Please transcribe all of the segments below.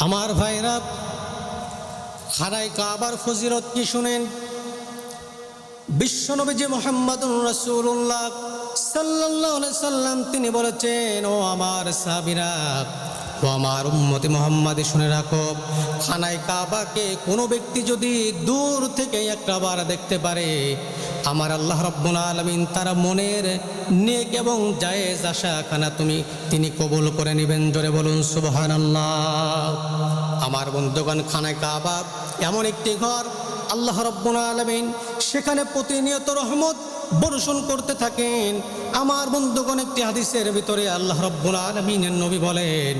আমার ভাইরা, খানায় কাবার ফজিলত কি শুনেন। বিশ্বনবী মুহাম্মদুর রাসূলুল্লাহ সাল্লাল্লাহু আলাইহি সাল্লাম তিনি বলেছেন, ও আমার সাহাবীরা, ও আমার উম্মতি মুহাম্মাদি, শুনে রাখো, খানায় কাবাকে কোনো ব্যক্তি যদি দূর থেকে একটাবার দেখতে পারে, আমার আল্লাহ রাব্বুল আলামিন তার মনের নেক এবং জায়েজ আশা খানা তিনি কবুল করে নেবেন। জোরে বলুন সুবহানাল্লাহ। আমার বন্ধুগণ, খানায় কাবা এমন একটি ঘর, আল্লাহ রাব্বুল আলামিন সেখানে প্রতিনিয়ত রহমত বর্ষণ করতে থাকেন। আমার বন্ধুগণ, একটি হাদিসের ভিতরে আল্লাহ রাব্বুল আলামিনের নবী বলেন,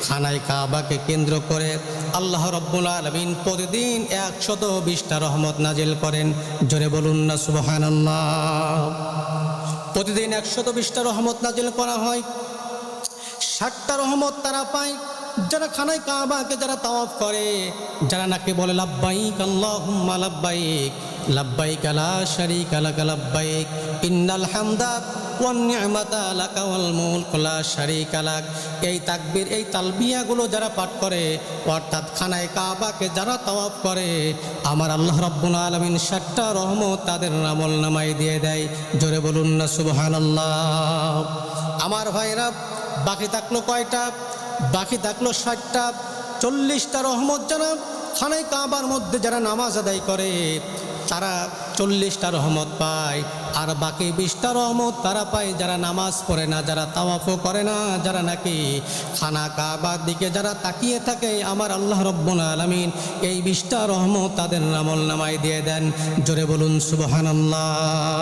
খানায় কাবাকে কেন্দ্র করে আল্লাহ রাব্বুল আলামিন প্রতিদিন 120টা রহমত নাজিল করেন। জোরে বলুন না সুবহানাল্লাহ। প্রতিদিন 120টা রহমত নাজিল করা হয়। 60টা রহমত তারা পায় যারা খানায় কাবাকে যারা তাওয়াফ করে, যারা নাকি বলে লাব্বাইক আল্লাহুম্মা লাব্বাইক, লাব্বাইক লা শারীকা লাক লাব্বাইক, ইন্নাল হামদা ওয়ান নি'মাতা লাকা ওয়াল মুলক লা শারীকা লাক। এই তাকবীর, এই তালবিয়াগুলো যারা পাঠ করে, অর্থাৎ খানায় কাবাকে যারা তাওয়াফ করে, আমার আল্লাহ রাব্বুল আলামিন 60টা রহমত তাদের আমলনামায় দিয়ে দেয়। জোরে বলুন না সুবহানাল্লাহ। আমার ভাইরা, বাকি থাকলো কয়টা? বাকি থাকলো 60টা। 40টা রহমত যারা খানায় কাবার মধ্যে যারা নামাজ আদায় করে, তারা 40টা রহমত পায়। আর বাকি 20টা রহমত তারা পায় যারা নামাজ পড়ে না, যারা তাওয়াফও করে না, যারা নাকি খানা কাবার দিকে যারা তাকিয়ে থাকে, আমার আল্লাহ রাব্বুল আলামিন এই 20টা রহমত তাদের আমলনামায় দিয়ে দেন। জোরে বলুন সুবহানাল্লাহ।